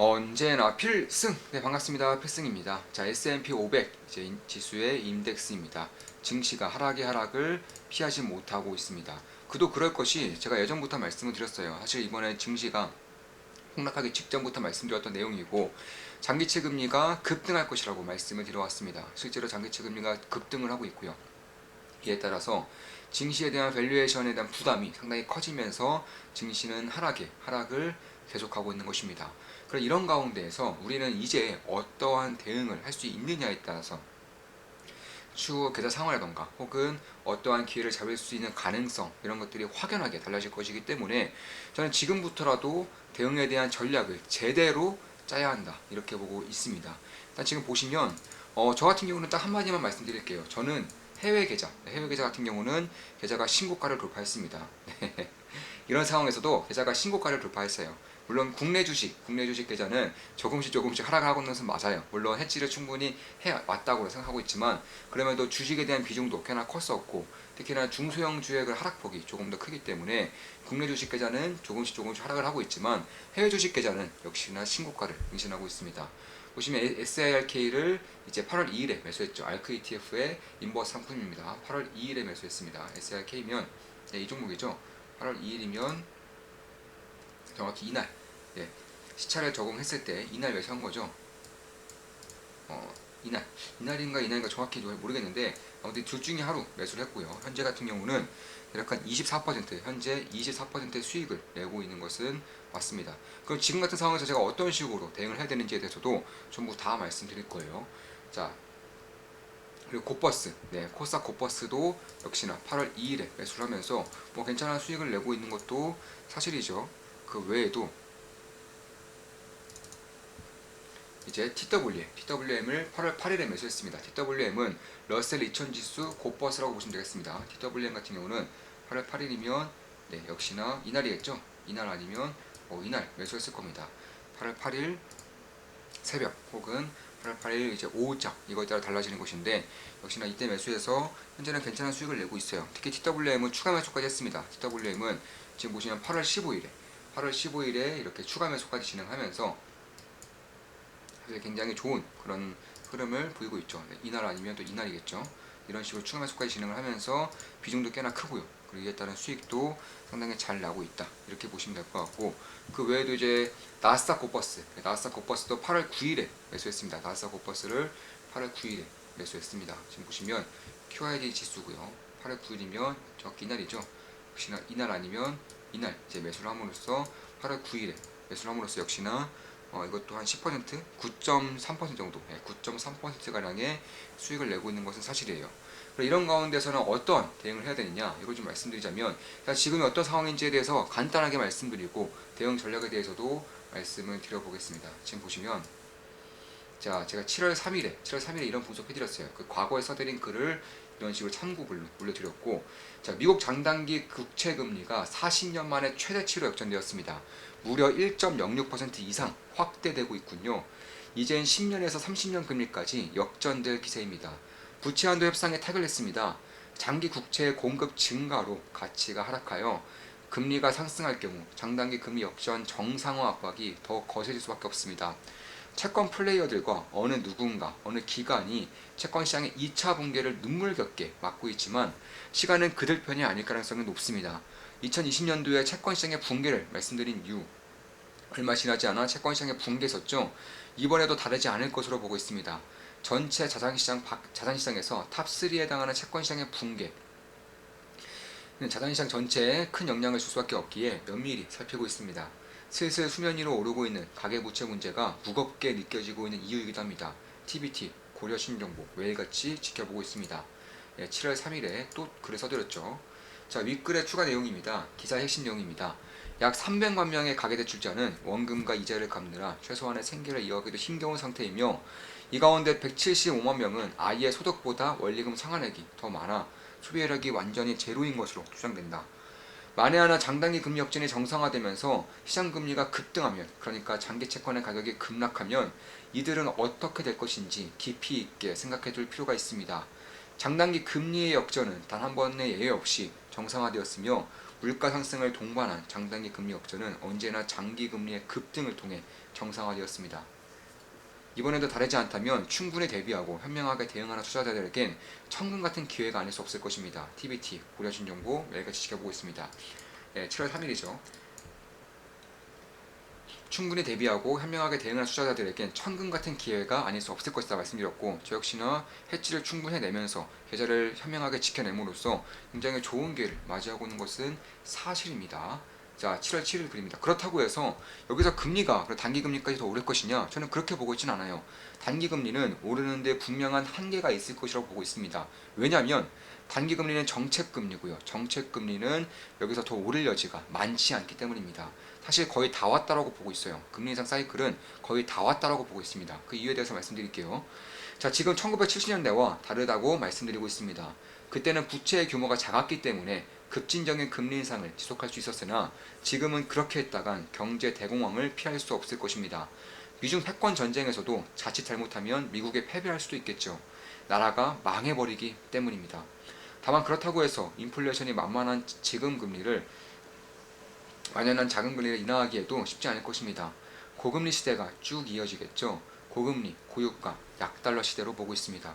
언제나 필승! 네, 반갑습니다. 필승입니다. 자, S&P 500 이제 지수의 인덱스입니다. 증시가 하락의 하락을 피하지 못하고 있습니다. 그도 그럴 것이 제가 예전부터 말씀을 드렸어요. 사실 이번에 증시가 폭락하기 직전부터 말씀드렸던 내용이고, 장기채 금리가 급등할 것이라고 말씀을 드려왔습니다. 실제로 장기채 금리가 급등을 하고 있고요. 이에 따라서 증시에 대한 밸류에이션에 대한 부담이 상당히 커지면서 증시는 하락을 계속하고 있는 것입니다. 그럼 이런 가운데에서 우리는 이제 어떠한 대응을 할 수 있느냐에 따라서 추후 계좌 상황이라던가 혹은 어떠한 기회를 잡을 수 있는 가능성, 이런 것들이 확연하게 달라질 것이기 때문에 저는 지금부터라도 대응에 대한 전략을 제대로 짜야 한다, 이렇게 보고 있습니다. 일단 지금 보시면 저 같은 경우는 딱 한마디만 말씀드릴게요. 저는 해외 계좌 같은 경우는 계좌가 신고가를 돌파했습니다. 이런 상황에서도 계좌가 신고가를 돌파했어요. 물론 국내 주식 계좌는 조금씩 하락을 하고 있는 것은 맞아요. 물론 해지를 충분히 해왔다고 생각하고 있지만, 그럼에도 주식에 대한 비중도 꽤나 컸었고, 특히나 중소형 주액을 하락폭이 조금 더 크기 때문에 국내 주식 계좌는 조금씩 하락을 하고 있지만, 해외 주식 계좌는 역시나 신고가를 갱신하고 있습니다. 보시면 SIRK를 이제 8월 2일에 매수했죠. ARK ETF의 인버스 상품입니다. 8월 2일에 매수했습니다. SIRK면 이 종목이죠. 8월 2일이면 정확히 이날, 시차를 적용했을 때 이날 매수한 거죠. 이날인가 정확히 모르겠는데, 아무튼 둘 중에 하루 매수를 했고요. 현재 같은 경우는 약간 24%, 현재 24%의 수익을 내고 있는 것은 맞습니다. 그럼 지금 같은 상황에서 제가 어떤 식으로 대응을 해야 되는지에 대해서도 전부 다 말씀드릴 거예요. 자, 그리고 곧버스, 코스닥 곧버스도 역시나 8월 2일에 매수를 하면서 괜찮은 수익을 내고 있는 것도 사실이죠. 그 외에도 이제 TWM을 8월 8일에 매수했습니다. TWM은 러셀 2000 지수 곧버스라고 보시면 되겠습니다. TWM 같은 경우는 8월 8일이면 역시나 이날이겠죠. 이날 아니면 이날 매수했을 겁니다. 8월 8일 새벽 혹은 8월 8일 이제 오후장, 이거에 따라 달라지는 것인데, 역시나 이때 매수해서 현재는 괜찮은 수익을 내고 있어요. 특히 TWM은 추가 매수까지 했습니다. TWM은 지금 보시면 8월 15일에 이렇게 추가 매수까지 진행하면서 굉장히 좋은 그런 흐름을 보이고 있죠. 이날 아니면 또 이날이겠죠. 이런 식으로 추가 매수까지 진행을 하면서 비중도 꽤나 크고요. 그리고 이에 따른 수익도 상당히 잘 나고 있다, 이렇게 보시면 될 것 같고, 그 외에도 이제 나스닥 곧버스도 8월 9일에 매수했습니다. 나스닥 곧버스를 8월 9일에 매수했습니다. 지금 보시면 QID 지수고요. 8월 9일이면 정확히 이날이죠. 역시나 이날 아니면 이날 이제 매수를 함으로써 8월 9일에 매수를 함으로써 역시나 이것도 한 10%, 9.3% 정도, 9.3%가량의 수익을 내고 있는 것은 사실이에요. 이런 가운데서는 어떤 대응을 해야 되느냐, 이걸 좀 말씀드리자면, 지금이 어떤 상황인지에 대해서 간단하게 말씀드리고 대응 전략에 대해서도 말씀을 드려보겠습니다. 지금 보시면 제가 7월 3일에 이런 분석해드렸어요. 그 과거에 써드린 글을 이런 식으로 참고글로 올려드렸고, 미국 장단기 국채 금리가 40년 만에 최대치로 역전되었습니다. 무려 1.06% 이상 확대되고 있군요. 이젠 10년에서 30년 금리까지 역전될 기세입니다. 부채 한도 협상에 타결했습니다. 장기 국채의 공급 증가로 가치가 하락하여 금리가 상승할 경우 장단기 금리 역전 정상화 압박이 더 거세질 수밖에 없습니다. 채권 플레이어들과 어느 기관이 채권 시장의 2차 붕괴를 눈물겹게 막고 있지만, 시간은 그들 편이 아닐 가능성이 높습니다. 2020년도에 채권 시장의 붕괴를 말씀드린 이후 얼마 지나지 않아 채권 시장의 붕괴였었죠. 이번에도 다르지 않을 것으로 보고 있습니다. 전체 자산시장에서 탑3에 해당하는 채권 시장의 붕괴, 자산시장 전체에 큰 영향을 줄 수밖에 없기에 면밀히 살피고 있습니다. 슬슬 수면 위로 오르고 있는 가계부채 문제가 무겁게 느껴지고 있는 이유이기도 합니다. TBT, 고려신정보 매일같이 지켜보고 있습니다. 7월 3일에 또 글을 써드렸죠. 윗글의 추가 내용입니다. 기사 핵심 내용입니다. 약 300만 명의 가계대출자는 원금과 이자를 갚느라 최소한의 생계를 이어가기도 힘겨운 상태이며, 이 가운데 175만 명은 아이의 소득보다 원리금 상환액이 더 많아 소비력이 완전히 제로인 것으로 추정된다. 만에 하나 장단기 금리 역전이 정상화되면서 시장 금리가 급등하면, 그러니까 장기 채권의 가격이 급락하면 이들은 어떻게 될 것인지 깊이 있게 생각해 둘 필요가 있습니다. 장단기 금리의 역전은 단 한 번의 예외 없이 정상화되었으며, 물가 상승을 동반한 장단기 금리 역전은 언제나 장기 금리의 급등을 통해 정상화되었습니다. 이번에도 다르지 않다면 충분히 대비하고 현명하게 대응하는 투자자들에겐 천금 같은 기회가 아닐 수 없을 것입니다. TBT 고려하신 정보 여기까지 지켜보고 있습니다. 7월 3일이죠. 충분히 대비하고 현명하게 대응하는 투자자들에겐 천금 같은 기회가 아닐 수 없을 것이다 말씀드렸고, 저 역시나 해지를 충분히 해내면서 계좌를 현명하게 지켜냄으로써 굉장히 좋은 기회를 맞이하고 있는 것은 사실입니다. 자, 7월 7일 그립니다. 그렇다고 해서 여기서 금리가 단기 금리까지 더 오를 것이냐? 저는 그렇게 보고 있지는 않아요. 단기 금리는 오르는데 분명한 한계가 있을 것이라고 보고 있습니다. 왜냐하면 단기 금리는 정책 금리고요. 정책 금리는 여기서 더 오를 여지가 많지 않기 때문입니다. 사실 거의 다 왔다라고 보고 있어요. 금리 인상 사이클은 거의 다 왔다라고 보고 있습니다. 그 이유에 대해서 말씀드릴게요. 자, 지금 1970년대와 다르다고 말씀드리고 있습니다. 그때는 부채의 규모가 작았기 때문에 급진적인 금리 인상을 지속할 수 있었으나 지금은 그렇게 했다간 경제 대공황을 피할 수 없을 것입니다. 미중 패권 전쟁에서도 자칫 잘못하면 미국에 패배할 수도 있겠죠. 나라가 망해버리기 때문입니다. 다만 그렇다고 해서 인플레이션이 만만한 지금 금리를 완연한 작은 금리를 인하하기에도 쉽지 않을 것입니다. 고금리 시대가 쭉 이어지겠죠. 고금리, 고유가, 약달러 시대로 보고 있습니다.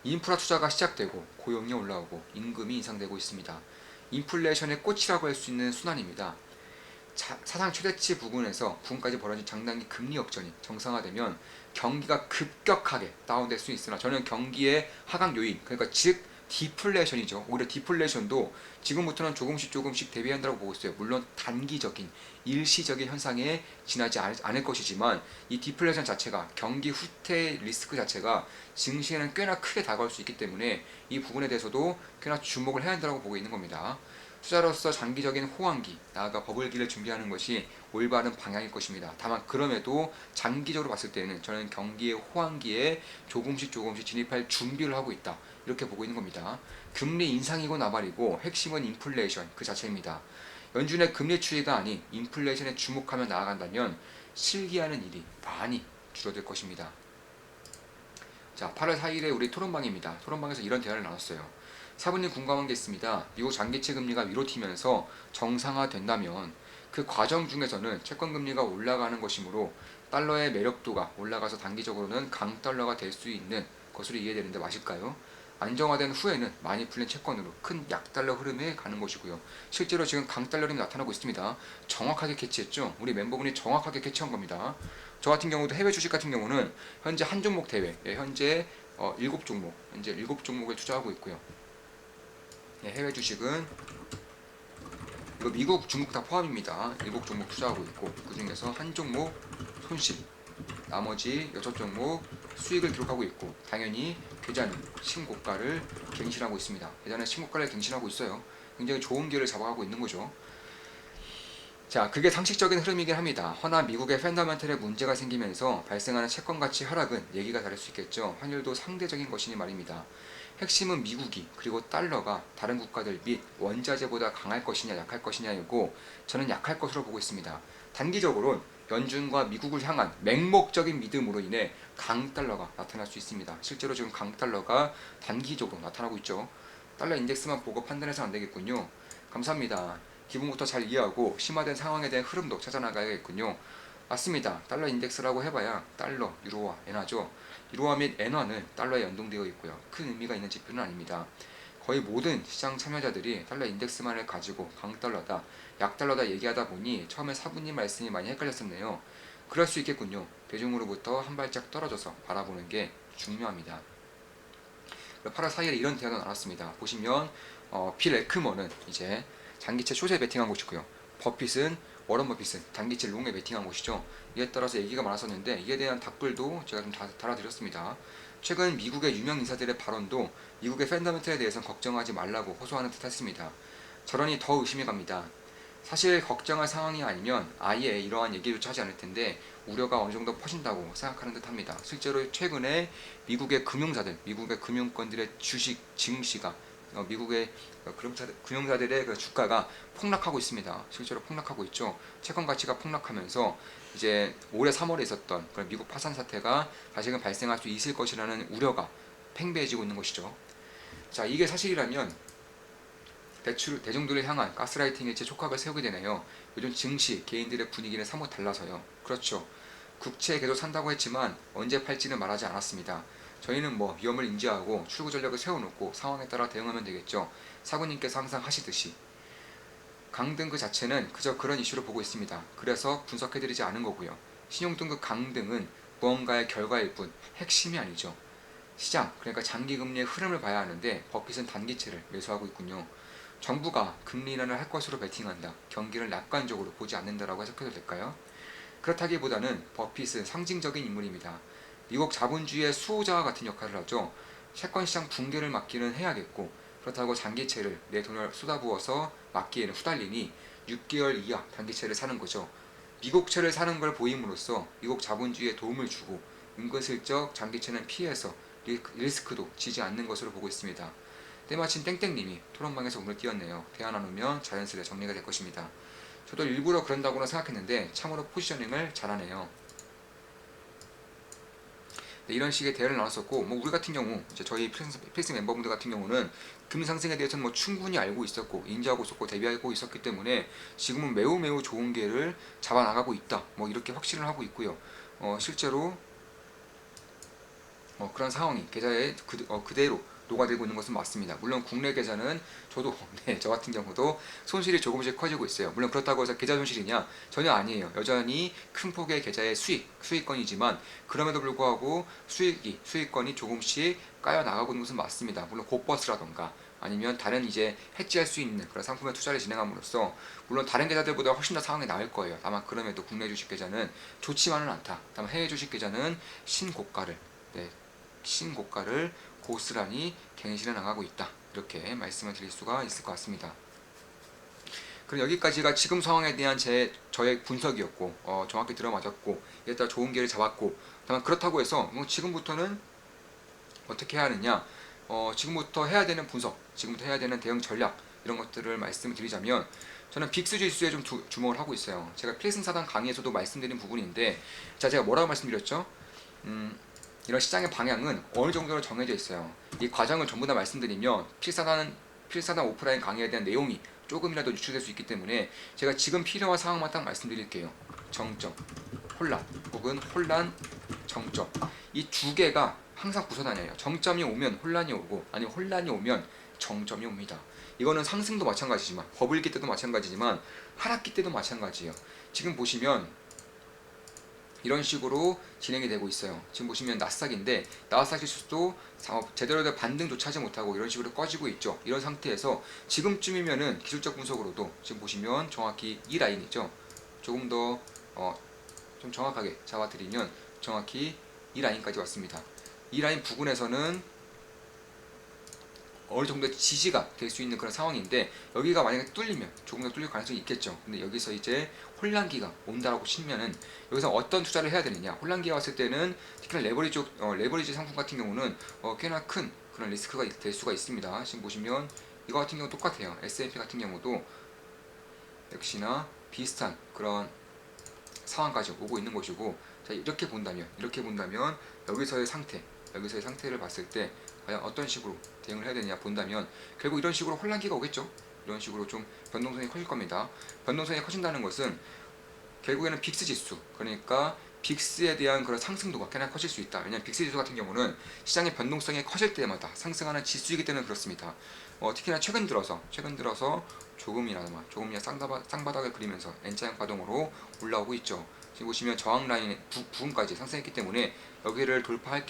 인프라 투자가 시작되고 고용이 올라오고 임금이 인상되고 있습니다. 인플레이션의 꽃이라고 할 수 있는 순환입니다. 사상 최대치 부근까지 벌어진 장단기 금리 역전이 정상화되면 경기가 급격하게 다운될 수 있으나 저는 경기의 하강 요인, 그러니까 즉 디플레이션이죠. 오히려 디플레이션도 지금부터는 조금씩 대비한다고 보고 있어요. 물론 단기적인 일시적인 현상에 지나지 않을 것이지만 이 디플레이션 자체가 경기 후퇴 리스크 자체가 증시에는 꽤나 크게 다가올 수 있기 때문에 이 부분에 대해서도 꽤나 주목을 해야 한다고 보고 있는 겁니다. 투자로서 장기적인 호황기, 나아가 버블기를 준비하는 것이 올바른 방향일 것입니다. 다만 그럼에도 장기적으로 봤을 때는 저는 경기의 호황기에 조금씩 진입할 준비를 하고 있다, 이렇게 보고 있는 겁니다. 금리 인상이고 나발이고 핵심은 인플레이션 그 자체입니다. 연준의 금리 추이가 아닌 인플레이션에 주목하며 나아간다면 실기하는 일이 많이 줄어들 것입니다. 자, 8월 4일에 우리 토론방입니다. 토론방에서 이런 대화를 나눴어요. 사부님 궁금한 게 있습니다. 미국 장기채 금리가 위로 튀면서 정상화된다면 그 과정 중에서는 채권 금리가 올라가는 것이므로 달러의 매력도가 올라가서 단기적으로는 강달러가 될 수 있는 것으로 이해되는데 맞을까요? 안정화된 후에는 많이 풀린 채권으로 큰 약달러 흐름에 가는 것이고요. 실제로 지금 강달러 흐름이 나타나고 있습니다. 정확하게 캐치했죠? 우리 멤버분이 정확하게 캐치한 겁니다. 저 같은 경우도 해외 주식 같은 경우는 현재 한 종목 대회, 현재 7종목, 현재 7종목에 투자하고 있고요. 해외 주식은 이거 미국, 중국 다 포함입니다. 7종목 투자하고 있고 그 중에서 한 종목 손실, 나머지 6종목 수익을 기록하고 있고 당연히 계좌는 신고가를 갱신하고 있습니다. 계좌는 신고가를 갱신하고 있어요. 굉장히 좋은 기회를 잡아가고 있는 거죠. 자, 그게 상식적인 흐름이긴 합니다. 허나 미국의 펀더멘털에 문제가 생기면서 발생하는 채권 가치 하락은 얘기가 다를 수 있겠죠. 환율도 상대적인 것이니 말입니다. 핵심은 미국이 그리고 달러가 다른 국가들 및 원자재보다 강할 것이냐 약할 것이냐이고 저는 약할 것으로 보고 있습니다. 단기적으로는 연준과 미국을 향한 맹목적인 믿음으로 인해 강달러가 나타날 수 있습니다. 실제로 지금 강달러가 단기적으로 나타나고 있죠. 달러 인덱스만 보고 판단해서 안 되겠군요. 감사합니다. 기본부터 잘 이해하고 심화된 상황에 대한 흐름도 찾아나가야겠군요. 맞습니다. 달러 인덱스라고 해봐야 달러, 유로화, 엔화죠. 유로화 및 엔화는 달러에 연동되어 있고요. 큰 의미가 있는 지표는 아닙니다. 거의 모든 시장 참여자들이 달러 인덱스만을 가지고 강달러다, 약달러다 얘기하다 보니 처음에 사부님 말씀이 많이 헷갈렸었네요. 그럴 수 있겠군요. 대중으로부터 한 발짝 떨어져서 바라보는 게 중요합니다. 8월 4일에 이런 대화가 나왔습니다. 보시면 빌 에크먼은 이제 장기채 숏에 베팅한 곳이고요. 워런 버핏은 단기채 롱에 베팅한 곳이죠. 이에 따라서 얘기가 많았었는데 이에 대한 답글도 제가 좀 달아드렸습니다. 최근 미국의 유명 인사들의 발언도 미국의 펀더멘털에 대해서는 걱정하지 말라고 호소하는 듯 했습니다. 저러니 더 의심이 갑니다. 사실 걱정할 상황이 아니면 아예 이러한 얘기조차 하지 않을 텐데 우려가 어느 정도 퍼진다고 생각하는 듯 합니다. 실제로 최근에 미국의 금융사들, 미국의 금융권들의 주식 증시가 미국의 금융사들의 그 주가가 폭락하고 있습니다. 실제로 폭락하고 있죠. 채권 가치가 폭락하면서 이제 올해 3월에 있었던 그런 미국 파산 사태가 다시금 발생할 수 있을 것이라는 우려가 팽배해지고 있는 것이죠. 자, 이게 사실이라면 대중들을 향한 가스라이팅의 촉각을 세우게 되네요. 요즘 증시, 개인들의 분위기는 사뭇 달라서요. 그렇죠. 국채에 계속 산다고 했지만 언제 팔지는 말하지 않았습니다. 저희는 뭐 위험을 인지하고 출구 전략을 세워놓고 상황에 따라 대응하면 되겠죠. 사부님께서 항상 하시듯이. 강등 그 자체는 그저 그런 이슈로 보고 있습니다. 그래서 분석해드리지 않은 거고요. 신용등급 강등은 무언가의 결과일 뿐 핵심이 아니죠. 시장, 그러니까 장기금리의 흐름을 봐야 하는데 버핏은 단기채를 매수하고 있군요. 정부가 금리 인하를 할 것으로 베팅한다. 경기를 낙관적으로 보지 않는다라고 해석해도 될까요? 그렇다기보다는 버핏은 상징적인 인물입니다. 미국 자본주의의 수호자와 같은 역할을 하죠. 채권시장 붕괴를 막기는 해야겠고 그렇다고 장기채를 내 돈을 쏟아부어서 막기에는 후달리니 6개월 이하 단기채를 사는 거죠. 미국채를 사는 걸 보임으로써 미국 자본주의에 도움을 주고 은근슬쩍 장기채는 피해서 리스크도 지지 않는 것으로 보고 있습니다. 때마침 땡땡님이 토론방에서 오늘 띄었네요. 대화 나누면 자연스레 정리가 될 것입니다. 저도 일부러 그런다고는 생각했는데 참으로 포지셔닝을 잘하네요. 네, 이런 식의 대화를 나눴었고, 뭐 우리 같은 경우 이제 저희 필스 멤버분들 같은 경우는 금리 상승에 대해서는 뭐 충분히 알고 있었고 인지하고 있었고 대비하고 있었기 때문에 지금은 매우 좋은 기회를 잡아 나가고 있다. 뭐 이렇게 확신을 하고 있고요. 실제로 그런 상황이 계좌에 그대로 녹아들고 있는 것은 맞습니다. 물론 국내 계좌는 저도 네, 저 같은 경우도 손실이 조금씩 커지고 있어요. 물론 그렇다고 해서 계좌 손실이냐? 전혀 아니에요. 여전히 큰 폭의 계좌의 수익권이지만 그럼에도 불구하고 수익권이 조금씩 까여 나가고 있는 것은 맞습니다. 물론 곧버스라던가 아니면 다른 이제 해지할 수 있는 그런 상품의 투자를 진행함으로써 물론 다른 계좌들보다 훨씬 더 상황이 나을 거예요. 다만 그럼에도 국내 주식 계좌는 좋지만은 않다. 다만 해외 주식 계좌는 신고가를 고스란히 갱신해 나가고 있다. 이렇게 말씀을 드릴 수가 있을 것 같습니다. 그럼 여기까지가 지금 상황에 대한 저의 분석이었고 정확히 들어맞았고 이에 따라 좋은 기회를 잡았고 다만 그렇다고 해서 지금부터는 어떻게 해야 하느냐 지금부터 해야 되는 분석 지금부터 해야 되는 대응 전략 이런 것들을 말씀을 드리자면 저는 빅스 지수에 좀 주목을 하고 있어요. 제가 필승사단 강의에서도 말씀드린 부분인데 제가 뭐라고 말씀드렸죠? 이런 시장의 방향은 어느 정도로 정해져 있어요. 이 과정을 전부 다 말씀드리면 필사단 오프라인 강의에 대한 내용이 조금이라도 유출될 수 있기 때문에 제가 지금 필요한 상황만 딱 말씀드릴게요. 정점, 혼란 혹은 혼란, 정점 이 두 개가 항상 부서다녀요. 정점이 오면 혼란이 오고 아니면 혼란이 오면 정점이 옵니다. 이거는 상승도 마찬가지지만 버블기 때도 마찬가지지만 하락기 때도 마찬가지예요. 지금 보시면 이런 식으로 진행이 되고 있어요. 지금 보시면 나스닥인데 나스닥 지수도 제대로 된 반등조차 하지 못하고 이런 식으로 꺼지고 있죠. 이런 상태에서 지금쯤이면은 기술적 분석으로도 지금 보시면 정확히 이 라인이죠. 조금 더 좀 정확하게 잡아드리면 정확히 이 라인까지 왔습니다. 이 라인 부근에서는 어느 정도의 지지가 될 수 있는 그런 상황인데 여기가 만약에 뚫리면 조금 더 뚫릴 가능성이 있겠죠. 근데 여기서 이제 혼란기가 온다라고 치면은 여기서 어떤 투자를 해야 되느냐? 혼란기가 왔을 때는 특히나 레버리지 상품 같은 경우는 꽤나 큰 그런 리스크가 될 수가 있습니다. 지금 보시면 이거 같은 경우 똑같아요. S&P 같은 경우도 역시나 비슷한 그런 상황까지 오고 있는 것이고 자, 이렇게 본다면 여기서의 상태를 봤을 때 과연 어떤 식으로 대응을 해야 되느냐 본다면 결국 이런 식으로 혼란기가 오겠죠. 이런 식으로 좀 변동성이 커질 겁니다. 변동성이 커진다는 것은 결국에는 빅스 지수 그러니까 빅스에 대한 그런 상승도가 꽤나 커질 수 있다. 왜냐하면 빅스 지수 같은 경우는 시장의 변동성이 커질 때마다 상승하는 지수이기 때문에 그렇습니다. 특히나 최근 들어서 조금이나마 쌍바닥을 그리면서 N자형 파동으로 올라오고 있죠. 지금 보시면 저항 라인 부분까지 상승했기 때문에 여기를 돌파한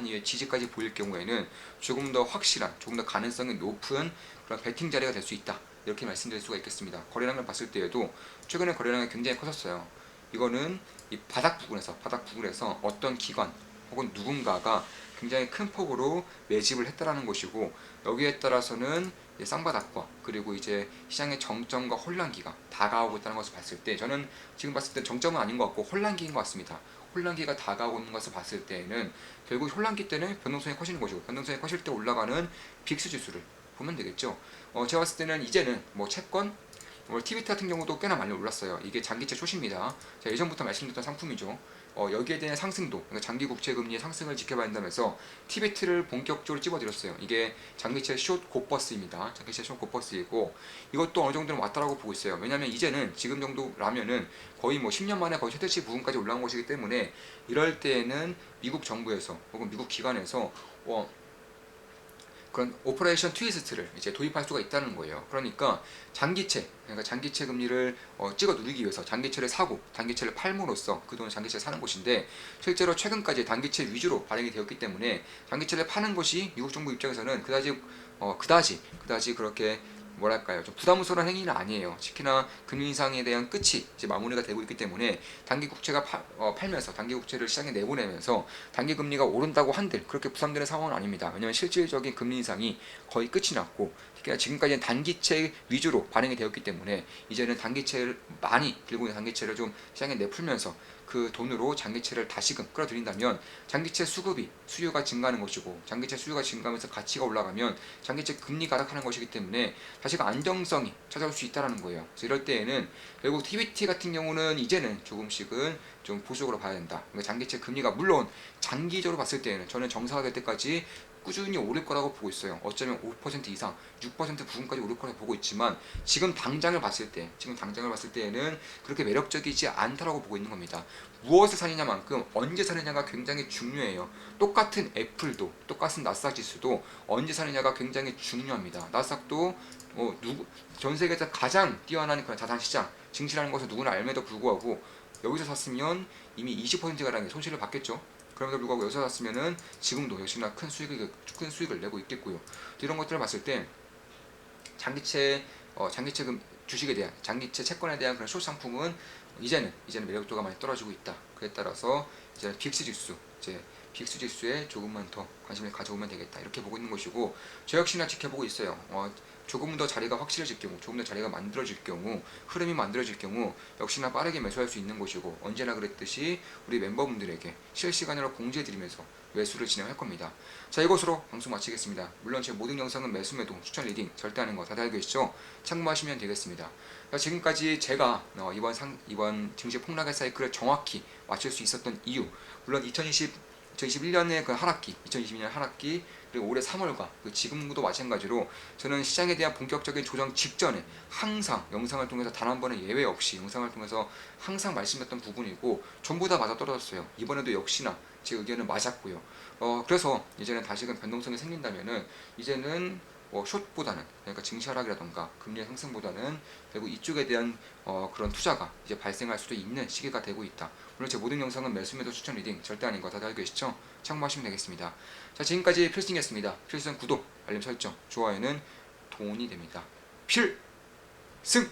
이후에 지지까지 보일 경우에는 조금 더 확실한, 조금 더 가능성이 높은 그런 배팅 자리가 될 수 있다. 이렇게 말씀드릴 수가 있겠습니다. 거래량을 봤을 때에도 최근에 거래량이 굉장히 커졌어요. 이거는 이 바닥 부분에서 어떤 기관 혹은 누군가가 굉장히 큰 폭으로 매집을 했다라는 것이고 여기에 따라서는 쌍바닥과 그리고 이제 시장의 정점과 혼란기가 다가오고 있다는 것을 봤을 때 저는 지금 봤을 때 정점은 아닌 것 같고 혼란기인 것 같습니다. 혼란기가 다가오고 있는 것을 봤을 때에는 결국 혼란기 때는 변동성이 커지는 것이고 변동성이 커질 때 올라가는 빅스 지수를 보면 되겠죠. 제가 봤을 때는 이제는 채권 TBT 같은 경우도 꽤나 많이 올랐어요. 이게 장기채 초시입니다. 제가 예전부터 말씀드렸던 상품이죠. 여기에 대한 상승도, 그러니까 장기 국채 금리의 상승을 지켜봐야 한다면서 TBT를 본격적으로 찝어드렸어요. 이게 장기채 숏 곧버스입니다. 장기채 숏 곧버스이고 이것도 어느 정도는 왔다라고 보고 있어요. 왜냐하면 이제는 지금 정도라면은 거의 뭐 10년 만에 거의 최대치 부분까지 올라온 것이기 때문에 이럴 때에는 미국 정부에서 혹은 미국 기관에서 그런 오퍼레이션 트위스트를 이제 도입할 수가 있다는 거예요. 그러니까 장기채 금리를 찍어 누르기 위해서 장기채를 사고 단기채를 팔므로써 그 돈을 장기채를 사는 곳인데 실제로 최근까지 단기채 위주로 발행이 되었기 때문에 장기채를 파는 것이 미국 정부 입장에서는 그다지 그렇게 뭐랄까요, 좀 부담스러운 행위는 아니에요. 특히나 금리 인상에 대한 끝이 이제 마무리가 되고 있기 때문에 단기 국채가 팔면서 단기 국채를 시장에 내보내면서 단기 금리가 오른다고 한들 그렇게 부담되는 상황은 아닙니다. 왜냐하면 실질적인 금리 인상이 거의 끝이 났고 특히나 지금까지는 단기채 위주로 발행이 되었기 때문에 이제는 단기채를 많이 들고 있는 단기채를 좀 시장에 내풀면서 그 돈으로 장기채를 다시금 끌어들인다면 장기채 수요가 증가하는 것이고 장기채 수요가 증가하면서 가치가 올라가면 장기채 금리가 하락하는 것이기 때문에 다시금 안정성이 찾아올 수 있다는 거예요. 그래서 이럴 때에는 결국 TBT 같은 경우는 이제는 조금씩은 좀 보수적으로 봐야 된다. 그러니까 장기채 금리가 물론 장기적으로 봤을 때는 저는 정상화될 때까지 꾸준히 오를 거라고 보고 있어요. 어쩌면 5% 이상, 6% 부분까지 오를 거라고 보고 있지만 지금 당장을 봤을 때에는 그렇게 매력적이지 않다라고 보고 있는 겁니다. 무엇을 사느냐만큼 언제 사느냐가 굉장히 중요해요. 똑같은 애플도, 똑같은 나스닥 지수도 언제 사느냐가 굉장히 중요합니다. 나스닥도 전 세계에서 가장 뛰어난 그런 자산시장, 증시라는 것을 누구나 알면도 불구하고 여기서 샀으면 이미 20%가량의 손실을 받겠죠. 그럼에도 불구하고 여기서 샀으면은 지금도 역시나 큰 수익을 내고 있겠고요. 이런 것들을 봤을 때 장기채 주식에 대한 장기채 채권에 대한 그런 숏 상품은 이제는 매력도가 많이 떨어지고 있다. 그에 따라서 이제 빅스 지수에 조금만 더 관심을 가져오면 되겠다. 이렇게 보고 있는 것이고 저 역시나 지켜보고 있어요. 조금 더 자리가 확실해질 경우, 조금 더 자리가 만들어질 경우, 흐름이 만들어질 경우 역시나 빠르게 매수할 수 있는 것이고 언제나 그랬듯이 우리 멤버분들에게 실시간으로 공지해드리면서 매수를 진행할 겁니다. 자, 이것으로 방송 마치겠습니다. 물론 제 모든 영상은 매수 매도, 추천 리딩 절대 하는 거 다들 알고 계시죠? 참고하시면 되겠습니다. 지금까지 제가 이번 증시 폭락의 사이클을 정확히 맞출 수 있었던 이유, 물론 2021년의 그 하락기, 2022년 하락기, 그리고 올해 3월과 지금도 마찬가지로 저는 시장에 대한 본격적인 조정 직전에 항상 영상을 통해서 단 한 번의 예외 없이 영상을 통해서 항상 말씀했던 부분이고 전부 다 맞아떨어졌어요. 이번에도 역시나 제 의견은 맞았고요. 그래서 이제는 다시금 변동성이 생긴다면은 이제는 숏보다는 그러니까 증시 하락이라던가 금리의 상승보다는 결국 이쪽에 대한 그런 투자가 이제 발생할 수도 있는 시기가 되고 있다. 물론 제 모든 영상은 매수매도 추천 리딩 절대 아닌 거 다들 알고 계시죠? 참고하시면 되겠습니다. 자, 지금까지 필승이었습니다. 필승 구독, 알림 설정, 좋아요는 돈이 됩니다. 필승!